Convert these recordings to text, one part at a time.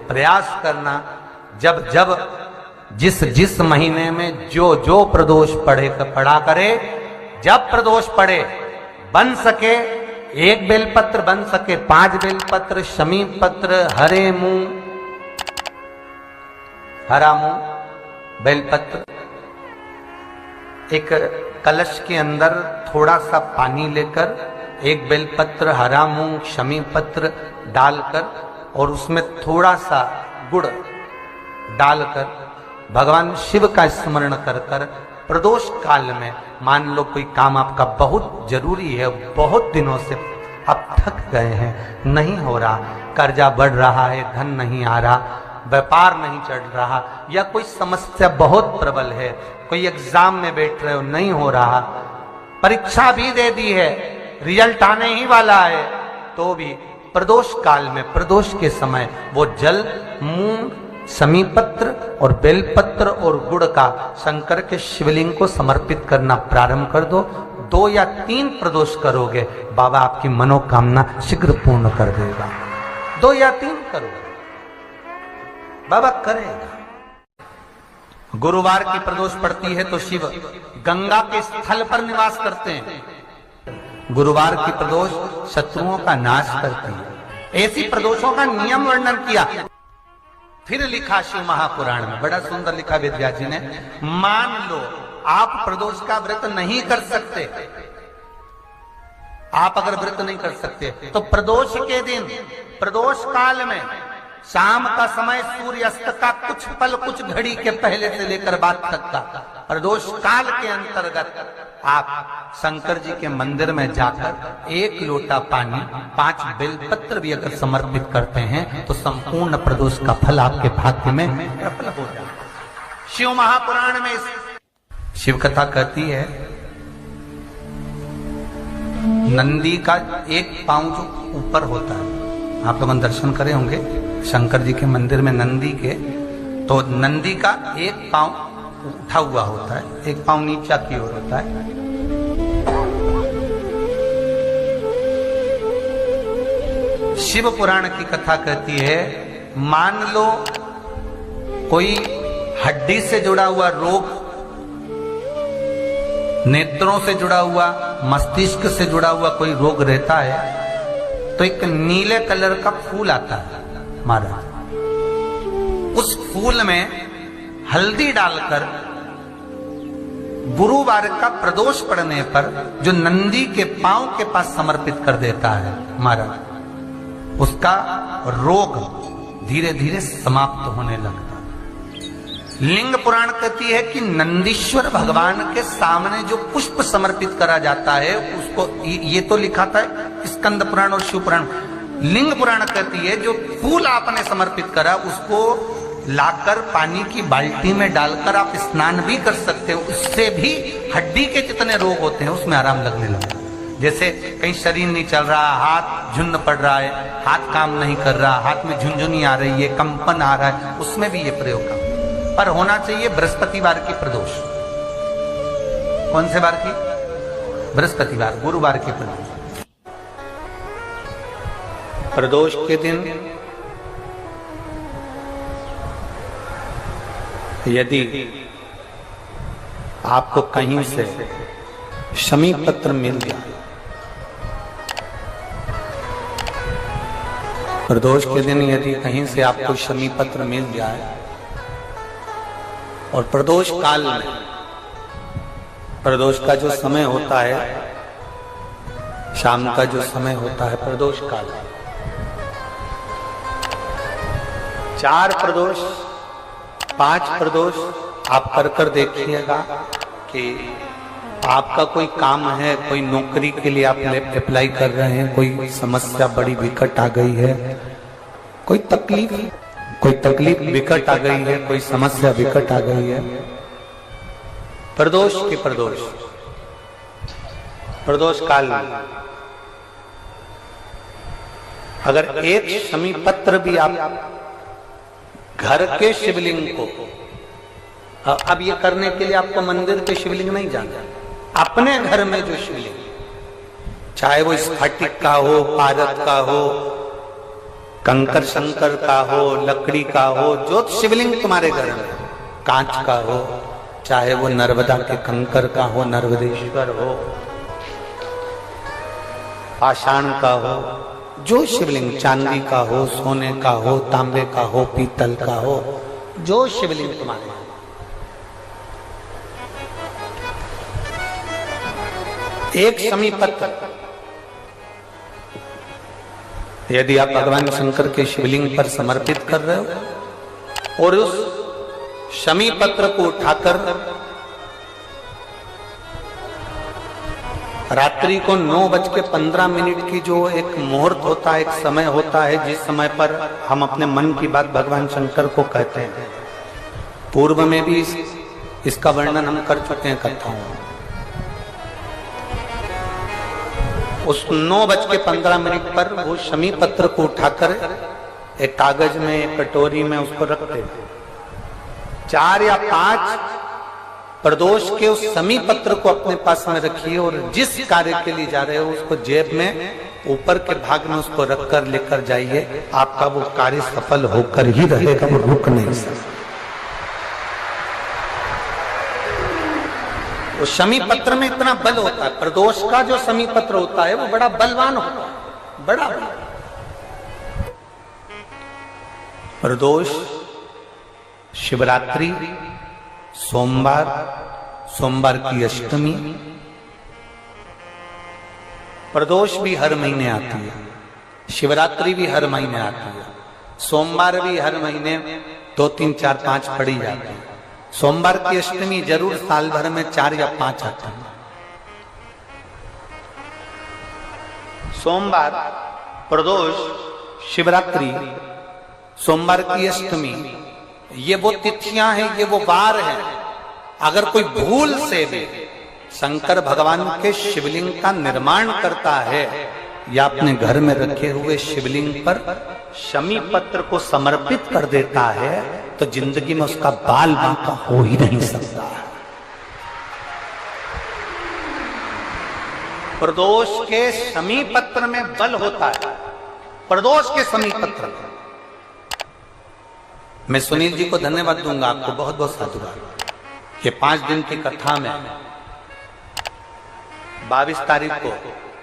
प्रयास करना, जब जब जिस जिस महीने में जो जो प्रदोष पड़ा करे, जब प्रदोष पड़े, बन सके 1 बेलपत्र, बन सके 5 बेलपत्र, शमी पत्र, हरा मूंग बेलपत्र, एक कलश के अंदर थोड़ा सा पानी लेकर 1 बेलपत्र, हरा मूंग, शमी पत्र डालकर और उसमें थोड़ा सा गुड़ डालकर भगवान शिव का स्मरण कर कर प्रदोष काल में, मान लो कोई काम आपका बहुत जरूरी है, बहुत दिनों से आप थक गए हैं, नहीं हो रहा, कर्जा बढ़ रहा है, धन नहीं आ रहा, व्यापार नहीं चढ़ रहा, या कोई समस्या बहुत प्रबल है, कोई एग्जाम में बैठ रहे हो नहीं हो रहा, परीक्षा भी दे दी है, रिजल्ट आने ही वाला है, तो भी प्रदोष काल में, प्रदोष के समय वो जल, मूंग, शमी पत्र और बेलपत्र और गुड़ का शंकर के शिवलिंग को समर्पित करना प्रारंभ कर दो। 2 या 3 प्रदोष करोगे, बाबा आपकी मनोकामना शीघ्र पूर्ण कर देगा। 2 या 3 करोगे, बाबा करेगा। गुरुवार की प्रदोष पड़ती है तो शिव गंगा के स्थल पर निवास करते हैं। गुरुवार की प्रदोष शत्रुओं का नाश करती है। ऐसी प्रदोषों का नियम वर्णन किया, फिर लिखा शिव महापुराण में, बड़ा सुंदर लिखा वेदव्यास जी ने। मान लो आप प्रदोष का व्रत नहीं कर सकते, आप अगर व्रत नहीं कर सकते तो प्रदोष के दिन, प्रदोष काल में शाम का समय सूर्यास्त का कुछ पल, कुछ घड़ी के पहले से लेकर बाद तक का प्रदोष काल के अंतर्गत आप शंकर जी के मंदिर में जाकर 1 लोटा पानी, 5 बेलपत्र भी अगर समर्पित करते हैं तो संपूर्ण प्रदोष का फल आपके भाग्य में प्रबल हो जाए। शिव महापुराण में शिव कथा कहती है, नंदी का 1 पांव जो ऊपर होता है, आप लोग दर्शन करे होंगे शंकर जी के मंदिर में नंदी के, तो नंदी का 1 पांव उठा हुआ होता है, 1 पांव नीचा की ओर होता है। शिव पुराण की कथा कहती है, मान लो कोई हड्डी से जुड़ा हुआ रोग, नेत्रों से जुड़ा हुआ, मस्तिष्क से जुड़ा हुआ कोई रोग रहता है, तो एक नीले कलर का फूल आता है महाराज, उस फूल में हल्दी डालकर गुरुवार का प्रदोष पड़ने पर जो नंदी के पांव के पास समर्पित कर देता है महाराज, उसका रोग धीरे धीरे समाप्त होने लगता है। लिंग पुराण कहती है कि नंदीश्वर भगवान के सामने जो पुष्प समर्पित करा जाता है उसको, ये तो लिखा था स्कंद पुराण और शिव पुराण, लिंग पुराण कहती है जो फूल आपने समर्पित करा उसको लाकर पानी की बाल्टी में डालकर आप स्नान भी कर सकते हो, उससे भी हड्डी के जितने रोग होते हैं उसमें आराम लगने लगता है। जैसे कहीं शरीर नहीं चल रहा, हाथ झुन्न पड़ रहा है, हाथ काम नहीं कर रहा, हाथ में झुंझुनी आ रही है, कंपन आ रहा है, उसमें भी ये प्रयोग का, पर होना चाहिए बृहस्पतिवार की प्रदोष। कौन से बार की? बृहस्पतिवार, गुरुवार की प्रदोष। प्रदोष के दिन यदि आपको कहीं से शमी पत्र मिल गया, प्रदोष के दिन यदि कहीं से आपको शमी पत्र मिल जाए और प्रदोष काल में, प्रदोष का जो समय होता है, शाम का जो समय होता है प्रदोष काल, 4 प्रदोष 5 प्रदोष आप कर देखिएगा कि आपका कोई काम है, कोई नौकरी के लिए आप अप्लाई कर रहे हैं, कोई समस्या बड़ी विकट आ गई है, कोई तकलीफ विकट आ गई है, कोई समस्या विकट आ गई है, प्रदोष के प्रदोष काल में अगर 1 शमी पत्र भी आप घर के शिवलिंग को, अब ये करने के लिए आपको मंदिर के शिवलिंग नहीं जाना, अपने घर में जो शिवलिंग, चाहे वो स्फटिक का हो, पारद का हो, कंकर शंकर का हो, लकड़ी का हो, जो शिवलिंग तुम्हारे घर में, कांच का हो, चाहे वो नर्मदा के कंकर का हो, नर्मदेश्वर हो, पाषाण का हो, जो शिवलिंग चांदी का हो, सोने का हो, तांबे का हो, पीतल का हो, जो शिवलिंग तुम्हारे, एक समीपत्र यदि आप भगवान शंकर के शिवलिंग पर समर्पित कर रहे हो और उस शमी पत्र को उठाकर रात्रि को 9:15 की जो एक मुहूर्त होता है, एक समय होता है, जिस समय पर हम अपने मन की बात भगवान शंकर को कहते हैं, पूर्व में भी इसका वर्णन हम कर चुके हैं कथाओं में। उस 9:15 पर वो शमी पत्र को उठाकर एक कागज में, एक कटोरी में उसको रखते, 4 या 5 प्रदोष के उस शमी पत्र को अपने पास में रखिए और जिस कार्य के लिए जा रहे हो उसको जेब में ऊपर के भाग में उसको रखकर लेकर जाइए, आपका वो कार्य सफल होकर ही रहेगा, वो रुक नहीं सकता। उस शमी पत्र में इतना बल होता है, प्रदोष का जो शमी पत्र होता है वो बड़ा बलवान होता है, बड़ा प्रदोष, शिवरात्रि, सोमवार, सोमवार की अष्टमी, प्रदोष भी हर महीने आती है, शिवरात्रि भी हर महीने आती है, सोमवार भी हर महीने 2, 3, 4, 5 पड़ी जाती है, सोमवार की अष्टमी जरूर साल भर में 4 या 5 आती है। सोमवार, प्रदोष, शिवरात्रि, सोमवार की अष्टमी, ये वो तिथियां हैं, ये वो वार हैं। अगर कोई भूल से भी शंकर भगवान के शिवलिंग का निर्माण करता है या अपने घर में रखे हुए शिवलिंग पर शमी पत्र को समर्पित कर देता है तो जिंदगी में उसका बाल बांका हो ही नहीं सकता। प्रदोष के शमी पत्र में बल होता है, प्रदोष के शमी पत्र में। मैं सुनील जी को धन्यवाद दूंगा, आपको बहुत बहुत साधुवाद। ये 5 दिन की कथा में 22 तारीख को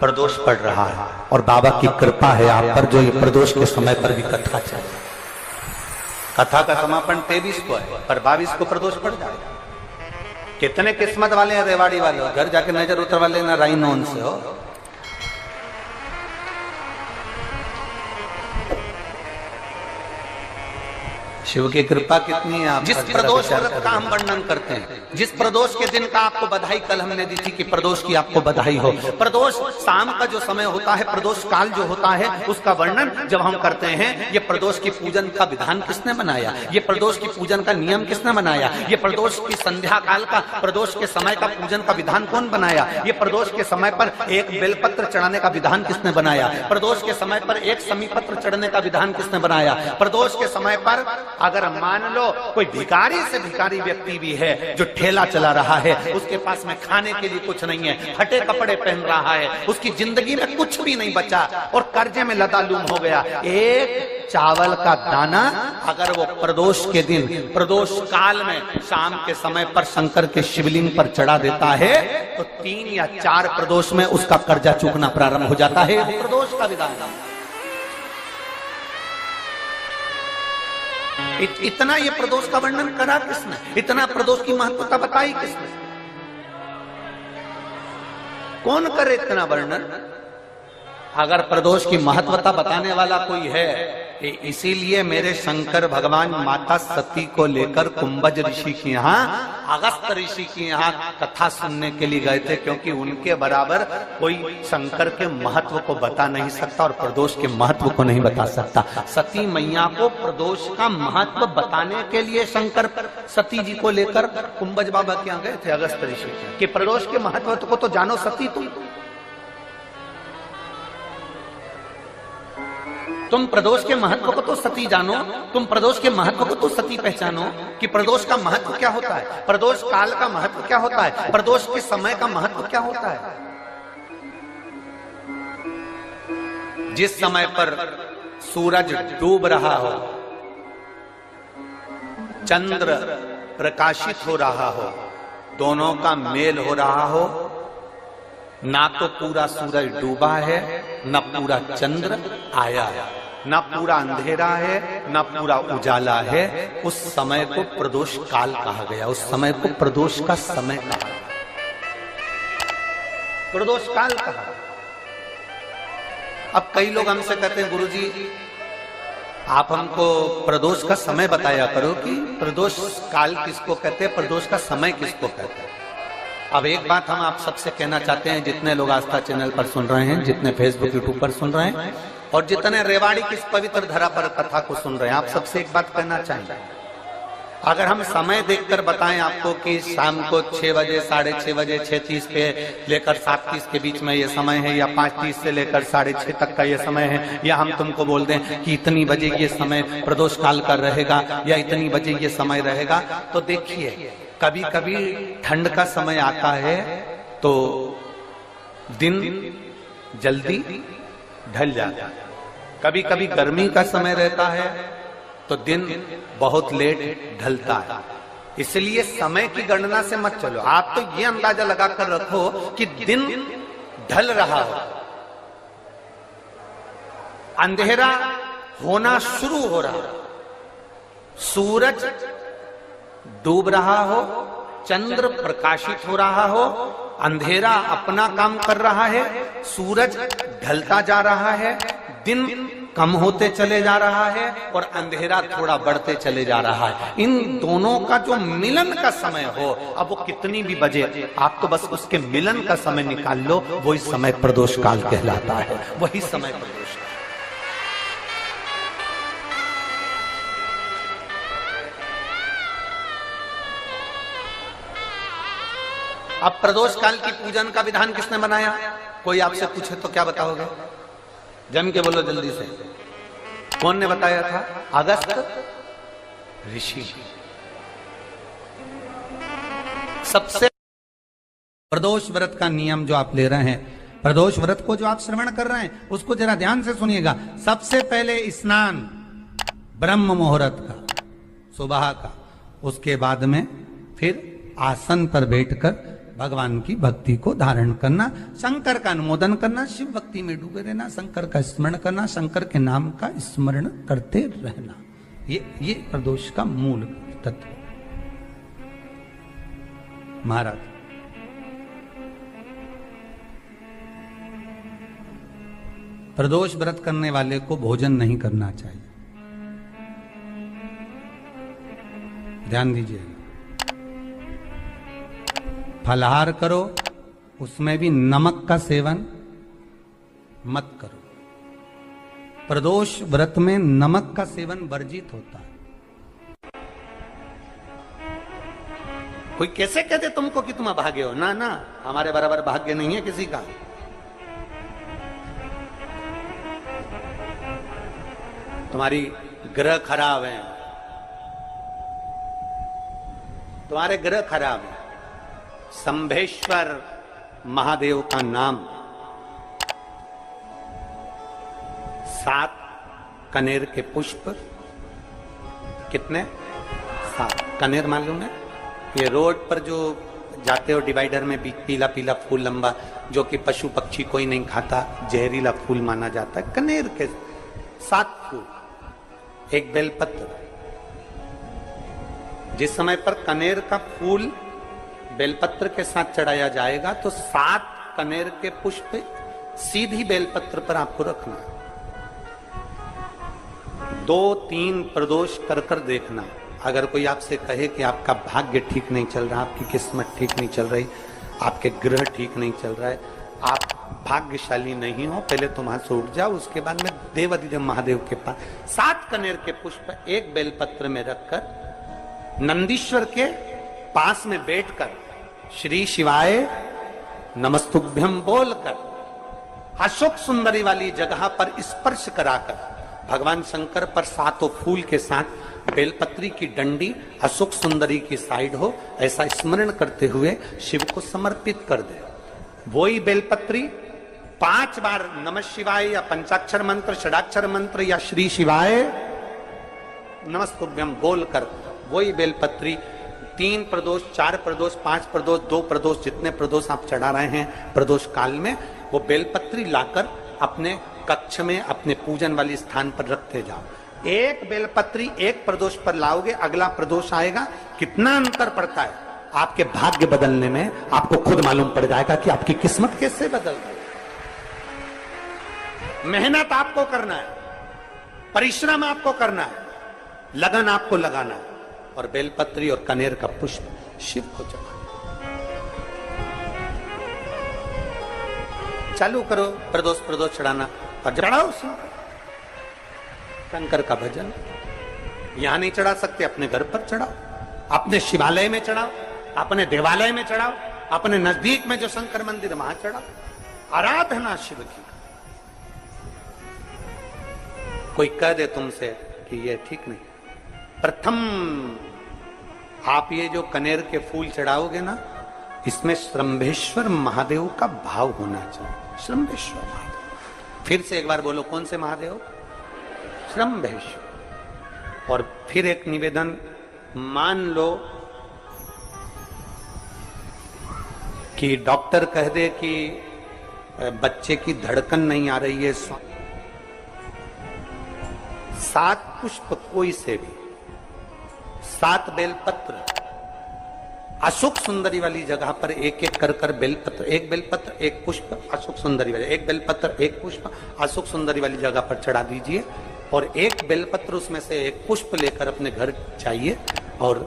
प्रदोष पड़ रहा है और बाबा की कृपा है आप पर, जो ये प्रदोष के समय पर भी कथा चले। कथा का समापन 23 को है पर 22 को प्रदोष पड़ जाएगा। कितने किस्मत वाले हैं रेवाड़ी वाले, घर जाके नजर उतरवा लेना राइनोन से हो। शिव की कृपा कितनी है आप। जिस प्रदोष व्रत का हम वर्णन करते हैं, जिस प्रदोष के दिन का आपको बधाई कल हमने दी थी कि प्रदोष की आपको बधाई हो। प्रदोष शाम का जो समय होता है, प्रदोष काल जो होता है, उसका वर्णन जब हम करते हैं, ये प्रदोष की पूजन का विधान किसने बनाया, ये प्रदोष की पूजन का नियम किसने बनाया, ये प्रदोष की संध्या काल का, प्रदोष के समय का पूजन का विधान कौन बनाया, ये प्रदोष के समय पर एक बेलपत्र चढ़ाने का विधान किसने बनाया, प्रदोष के समय पर एक समीपत्र चढ़ने का विधान किसने बनाया। प्रदोष के समय पर अगर मान लो कोई भिखारी से भिखारी व्यक्ति भी है जो ठेला चला रहा है, उसके पास में खाने के लिए कुछ नहीं है, फटे कपड़े पहन रहा है, उसकी जिंदगी में कुछ भी नहीं बचा और कर्जे में लदालूम हो गया, एक चावल का दाना अगर वो प्रदोष के दिन, प्रदोष काल में शाम के समय पर शंकर के शिवलिंग पर चढ़ा देता है तो 3 या 4 प्रदोष में उसका कर्जा चूकना प्रारंभ हो जाता है। प्रदोष का विधान इतना ये प्रदोष का वर्णन करा किसने, इतना प्रदोष की महत्वता बताई किसने, कौन करे इतना वर्णन। अगर प्रदोष की महत्वता बताने वाला कोई है, इसीलिए मेरे शंकर भगवान माता सती को लेकर कुंभज ऋषि के यहाँ, अगस्त ऋषि के यहाँ कथा सुनने के लिए गए थे, क्योंकि उनके बराबर कोई शंकर के महत्व को बता नहीं सकता और प्रदोष के महत्व को नहीं बता सकता। सती मैया को प्रदोष का महत्व बताने के लिए शंकर सती जी को लेकर कुंभज बाबा के यहाँ गए थे, अगस्त ऋषि, कि प्रदोष के महत्व को तो जानो सती, तुम प्रदोष के महत्व को तो सती जानो, तुम प्रदोष के महत्व को तो सती पहचानो कि प्रदोष का महत्व क्या होता है, प्रदोष काल का महत्व क्या होता है, प्रदोष के समय का महत्व क्या होता है। जिस समय पर सूरज डूब रहा हो, चंद्र प्रकाशित हो रहा हो, दोनों का मेल हो रहा हो, ना तो पूरा सूरज डूबा है, न पूरा चंद्र आया है, न पूरा अंधेरा है, न पूरा उजाला है, उस समय को प्रदोष काल कहा गया। उस समय को प्रदोष का समय कहा, प्रदोष काल कहा। अब कई लोग हमसे कहते हैं गुरुजी आप हमको प्रदोष का समय बताया करो कि प्रदोष काल किसको कहते हैं, प्रदोष का समय किसको कहते हैं। अब एक बात हम आप सबसे कहना चाहते हैं, जितने लोग आस्था चैनल पर सुन रहे हैं, जितने फेसबुक यूट्यूब पर सुन रहे हैं और जितने रेवाड़ी की इस पवित्र धरा पर कथा को सुन रहे हैं, आप सबसे एक बात कहना चाहेंगे। अगर हम समय देखकर बताएं आपको कि शाम को 6 बजे, 6:30 बजे, 6:30 पे लेकर 7:30 के बीच में ये समय है, या 5:30 से लेकर 6:30 तक का ये समय है, या हम तुमको बोल दें कि इतनी बजे ये समय प्रदोष काल का रहेगा या इतनी बजे ये समय रहेगा, तो देखिए कभी कभी ठंड का समय आता है तो दिन जल्दी ढल जाता है, कभी कभी गर्मी का समय रहता है तो दिन बहुत लेट ढलता है। इसलिए समय की गणना से मत चलो, आप तो ये अंदाजा लगाकर रखो कि दिन ढल रहा हो, अंधेरा होना शुरू हो रहा हो, सूरज डूब रहा हो, चंद्र प्रकाशित हो रहा हो, अंधेरा अपना काम कर रहा है, सूरज ढलता जा रहा है, दिन कम होते चले जा रहा है और अंधेरा थोड़ा बढ़ते चले जा रहा है। इन दोनों का जो मिलन का समय हो, अब वो कितनी भी बजे, आप तो बस उसके मिलन का समय निकाल लो, वही समय प्रदोष काल कहलाता है, वही समय प्रदोष। अब प्रदोष काल की पूजन का विधान किसने बनाया? कोई आपसे पूछे तो क्या बताओगे? जम के बोलो जल्दी से, कौन ने बताया था? अगस्त ऋषि। सबसे प्रदोष व्रत का नियम जो आप ले रहे हैं, प्रदोष व्रत को जो आप श्रवण कर रहे हैं, उसको जरा ध्यान से सुनिएगा। सबसे पहले स्नान ब्रह्म मुहूर्त का, सुबह का, उसके बाद में फिर आसन पर बैठकर भगवान की भक्ति को धारण करना, शंकर का अनुमोदन करना, शिव भक्ति में डूबे रहना, शंकर का स्मरण करना, शंकर के नाम का स्मरण करते रहना, ये प्रदोष का मूल तत्व। महाराज प्रदोष व्रत करने वाले को भोजन नहीं करना चाहिए, ध्यान दीजिए। फलाहार करो, उसमें भी नमक का सेवन मत करो। प्रदोष व्रत में नमक का सेवन वर्जित होता है। कोई कैसे कहते तुमको कि तुम अभागे हो? ना ना, हमारे बराबर भाग्य नहीं है किसी का। तुम्हारी ग्रह खराब है, तुम्हारे ग्रह खराब है। संभेश्वर महादेव का नाम, 7 कनेर के पुष्प, कितने? 7 कनेर मालूम है? ये रोड पर जो जाते हो डिवाइडर में पीला पीला फूल लंबा, जो कि पशु पक्षी कोई नहीं खाता, जहरीला फूल माना जाता है। कनेर के 7 फूल, एक बेलपत्र। जिस समय पर कनेर का फूल बेलपत्र के साथ चढ़ाया जाएगा तो 7 कनेर के पुष्प सीधी बेलपत्र पर आपको रखना। 2-3 प्रदोष कर कर देखना। अगर कोई आपसे कहे कि आपका भाग्य ठीक नहीं चल रहा, आपकी किस्मत ठीक नहीं चल रही, आपके ग्रह ठीक नहीं चल रहा है, आप भाग्यशाली नहीं हो, पहले तुम हाथ से उठ जाओ, उसके बाद में देवाधिदेव महादेव के पास 7 कनेर के पुष्प एक बेलपत्र में रखकर नंदीश्वर के पास में बैठकर श्री शिवाय नमस्तुभ्यम बोलकर अशोक सुंदरी वाली जगह पर स्पर्श कराकर भगवान शंकर पर 7 फूल के साथ बेलपत्री की डंडी अशोक सुंदरी की साइड हो, ऐसा स्मरण करते हुए शिव को समर्पित कर दे। वही बेलपत्री 5 बार नमः शिवाय या पंचाक्षर मंत्र, षडाक्षर मंत्र या श्री शिवाय नमस्तुभ्यम बोलकर वही बेलपत्री 3 प्रदोष, 4 प्रदोष, 5 प्रदोष, 2 प्रदोष, जितने प्रदोष आप चढ़ा रहे हैं प्रदोष काल में, वो बेलपत्री लाकर अपने कक्ष में अपने पूजन वाली स्थान पर रखते जाओ। एक बेलपत्री एक प्रदोष पर लाओगे, अगला प्रदोष आएगा, कितना अंतर पड़ता है आपके भाग्य बदलने में, आपको खुद मालूम पड़ जाएगा कि आपकी किस्मत कैसे बदल रही है। मेहनत आपको करना है, परिश्रम आपको करना है, लगन आपको लगाना है, और बेलपत्री और कनेर का पुष्प शिव को चढ़ाना। चालू करो प्रदोष प्रदोष चढ़ाना, और चढ़ाओ शंकर का भजन। यहां नहीं चढ़ा सकते, अपने घर पर चढ़ाओ, अपने शिवालय में चढ़ाओ, अपने देवालय में चढ़ाओ, अपने नजदीक में जो शंकर मंदिर वहां चढ़ाओ, आराधना शिव की। कोई कह दे तुमसे कि ये ठीक नहीं, प्रथम आप ये जो कनेर के फूल चढ़ाओगे ना, इसमें श्रंभेश्वर महादेव का भाव होना चाहिए। श्रंभेश्वर महादेव, फिर से एक बार बोलो, कौन से महादेव? श्रंभेश्वर। और फिर एक निवेदन, मान लो कि डॉक्टर कह दे कि बच्चे की धड़कन नहीं आ रही है, 7 पुष्प कोई से भी, 7 बेलपत्र अशोक सुंदरी वाली जगह पर एक एक कर कर बेलपत्र, एक बेलपत्र एक पुष्प अशोक सुंदरी वाली, एक बेलपत्र एक पुष्प अशोक सुंदरी वाली जगह पर चढ़ा दीजिए, और एक बेलपत्र उसमें से एक पुष्प लेकर अपने घर जाइए, और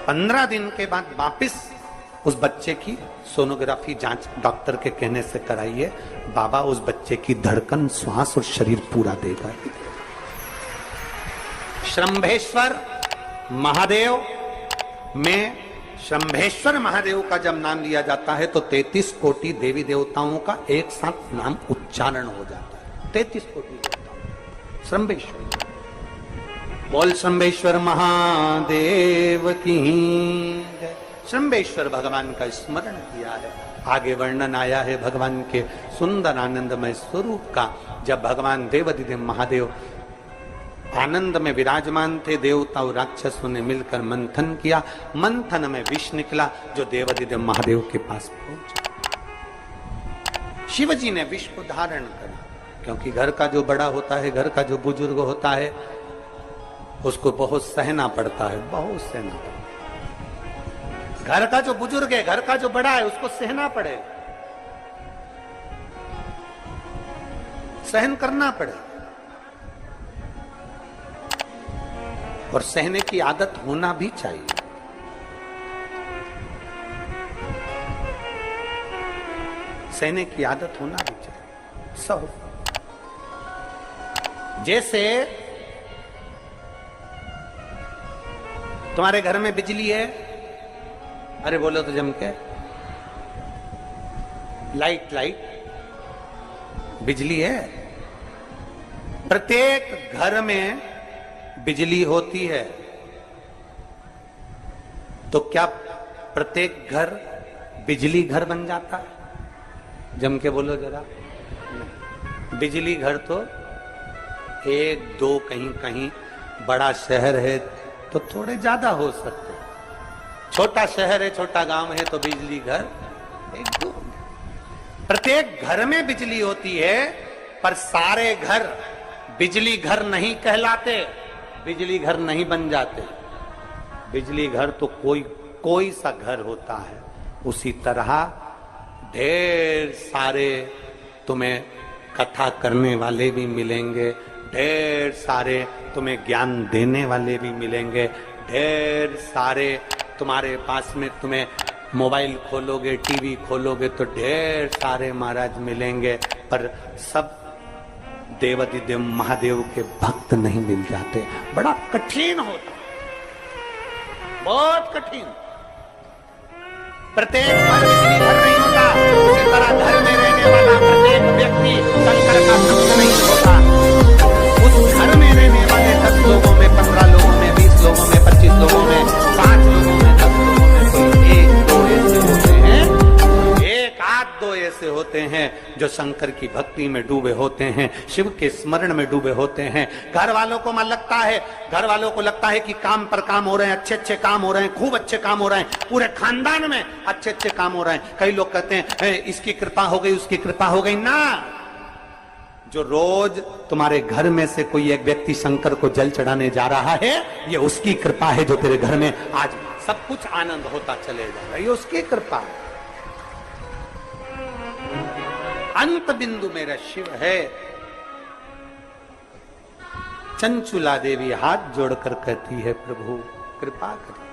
15 दिन के बाद वापिस उस बच्चे की सोनोग्राफी जांच डॉक्टर के कहने से कराइए। बाबा उस बच्चे की धड़कन, श्वास और शरीर पूरा देगा। श्रंभेश्वर महादेव में, श्रंभेश्वर महादेव का जब नाम लिया जाता है तो 33 कोटि देवी देवताओं का एक साथ नाम उच्चारण हो जाता है। 33 कोटि देवता श्रंभेश्वर। बोल श्रंभेश्वर महादेव की जय। श्रंभेश्वर भगवान का स्मरण किया है। आगे वर्णन आया है भगवान के सुंदर आनंदमय स्वरूप का। जब भगवान देवाधिदेव महादेव आनंद में विराजमान थे, देवता और राक्षसों ने मिलकर मंथन किया, मंथन में विष निकला जो देवाधिदेव महादेव के पास पहुंचा। शिवजी ने विष को धारण करा, क्योंकि घर का जो बड़ा होता है, घर का जो बुजुर्ग होता है, उसको बहुत सहना पड़ता है, बहुत सहना पड़ता है। घर का जो बुजुर्ग है, घर का जो बड़ा है, उसको सहना पड़े, सहन करना पड़े, और सहने की आदत होना भी चाहिए। सहने की आदत होना भी चाहिए। सहो जैसे तुम्हारे घर में बिजली है, अरे बोलो तो जम के, लाइट बिजली है। प्रत्येक घर में बिजली होती है, तो क्या प्रत्येक घर बिजली घर बन जाता है? जम के बोलो जरा। बिजली घर तो 1 2 कहीं कहीं, बड़ा शहर है तो थोड़े ज्यादा हो सकते, छोटा शहर है, छोटा गांव है तो बिजली घर 1 2। प्रत्येक घर में बिजली होती है, पर सारे घर बिजली घर नहीं कहलाते, बिजली घर नहीं बन जाते। बिजली घर तो कोई सा घर होता है। उसी तरह ढेर सारे तुम्हें कथा करने वाले भी मिलेंगे, ढेर सारे तुम्हें ज्ञान देने वाले भी मिलेंगे, ढेर सारे तुम्हारे पास में, तुम्हें मोबाइल खोलोगे, टीवी खोलोगे तो ढेर सारे महाराज मिलेंगे, पर सब देवाधिदेव महादेव के भक्त नहीं मिल जाते। बड़ा कठिन होता, बहुत कठिन। प्रत्येक घर बिजली घर नहीं होता, उसी तरह घर में रहने वाला प्रत्येक व्यक्ति शंकर का भक्त नहीं होता। उस घर में रहने वाले 10 लोगों में, 15 लोगों में, 20 लोगों में, 25 लोगों में, 5 लोगों में, 10 लोगों में कोई 1 2 ऐसे होते हैं, 1 आध 2 ऐसे होते हैं शंकर की भक्ति में डूबे होते हैं, शिव के स्मरण में डूबे होते हैं। घर वालों को लगता है कि काम पर काम हो रहे हैं, अच्छे अच्छे काम हो रहे हैं, खूब अच्छे काम हो रहे हैं, पूरे खानदान में अच्छे अच्छे काम हो रहे हैं। कई लोग कहते हैं इसकी कृपा हो गई, उसकी कृपा हो गई। ना, जो रोज तुम्हारे घर में से कोई एक व्यक्ति शंकर को जल चढ़ाने जा रहा है, ये उसकी कृपा है जो तेरे घर में आज सब कुछ आनंद होता चले जा रहा है, ये उसकी कृपा है। अंत बिंदु मेरा शिव है। चंचुला देवी हाथ जोड़कर कहती है, प्रभु कृपा करिए।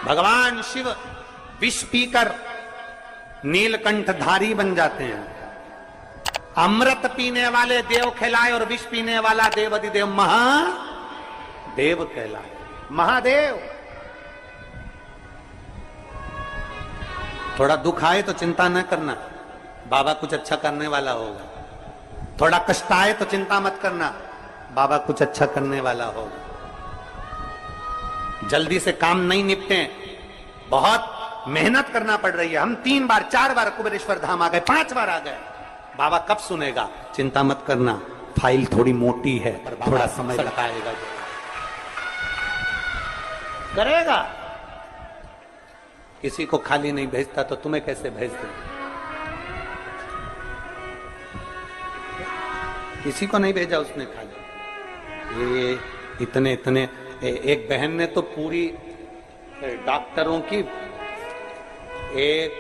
भगवान शिव विष पीकर नीलकंठधारी बन जाते हैं। अमृत पीने वाले देव कहलाए और विष पीने वाला देव अधिदेव महादेव कहलाए। महादेव। थोड़ा दुख आए तो चिंता न करना, बाबा कुछ अच्छा करने वाला होगा। थोड़ा कष्ट आए तो चिंता मत करना, बाबा कुछ अच्छा करने वाला होगा। जल्दी से काम नहीं निपटे, बहुत मेहनत करना पड़ रही है। हम 3 बार 4 बार कुबेरेश्वर धाम आ गए, 5 बार आ गए, बाबा कब सुनेगा? चिंता मत करना, फाइल थोड़ी मोटी है, थोड़ा समय लगाएगा, करेगा। किसी को खाली नहीं भेजता तो तुम्हें कैसे भेज दे? किसी को नहीं भेजा उसने खाली। ये इतने एक बहन ने तो पूरी डॉक्टरों की 1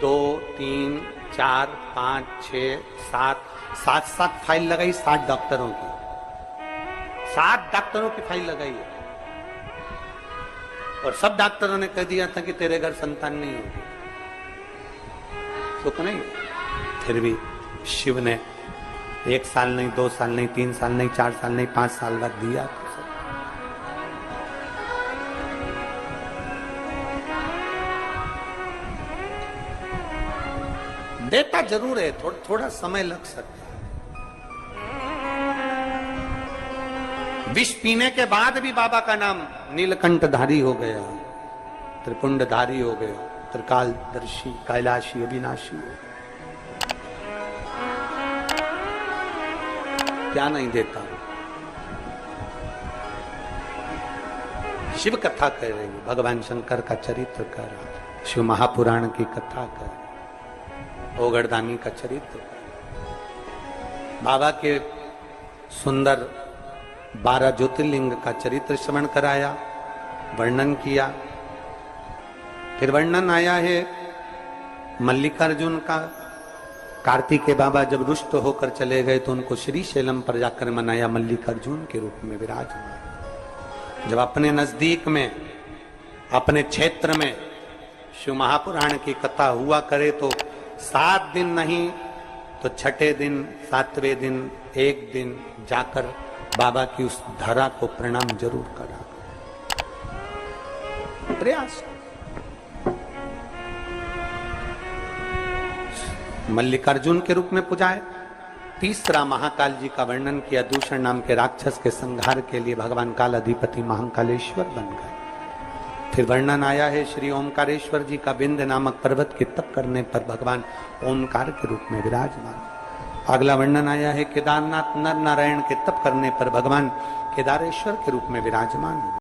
2 3 4 5 6 7 फाइल लगाई। 7 डॉक्टरों की, 7 डॉक्टरों की फाइल लगाई है। और सब डॉक्टरों ने कह दिया था कि तेरे घर संतान नहीं होगी, सुख नहीं। फिर भी शिव ने 1 साल नहीं, 2 साल नहीं, 3 साल नहीं, 4 साल नहीं, 5 साल बाद दिया। देता जरूर है, थोड़ा समय लग सकता है। विष पीने के बाद भी बाबा का नाम नीलकंठधारी हो गया, त्रिपुंडधारी हो गया, त्रिकालदर्शी, कैलाशी, अविनाशी। क्या नहीं देता? शिव कथा कह रही है, भगवान शंकर का चरित्र कर रहा, शिव महापुराण की कथा कर, ओगड़दानी का चरित्र, बाबा के सुंदर 12 ज्योतिर्लिंग का चरित्र श्रवण कराया, वर्णन किया। फिर वर्णन आया है मल्लिकार्जुन का। कार्तिकेय बाबा जब रुष्ट होकर चले गए तो उनको श्रीशैलम पर जाकर मनाया, मल्लिकार्जुन के रूप में विराजमान। जब अपने नजदीक में, अपने क्षेत्र में शिव महापुराण की कथा हुआ करे तो 7 दिन नहीं तो 6ठे दिन, 7वें दिन, 1 दिन जाकर बाबा की उस धरा को प्रणाम जरूर करा। प्रयास। मल्लिकार्जुन के रूप में पुजाए। तीसरा महाकाल जी का वर्णन किया, दूषण नाम के राक्षस के संहार के लिए भगवान काल अधिपति महाकालेश्वर बन गए। फिर वर्णन आया है श्री ओमकारेश्वर जी का, विंध्य नामक पर्वत के तप करने पर भगवान ओमकार के रूप में विराजमान। अगला वर्णन आया है केदारनाथ नर नारायण के तप करने पर भगवान केदारेश्वर के रूप में विराजमान।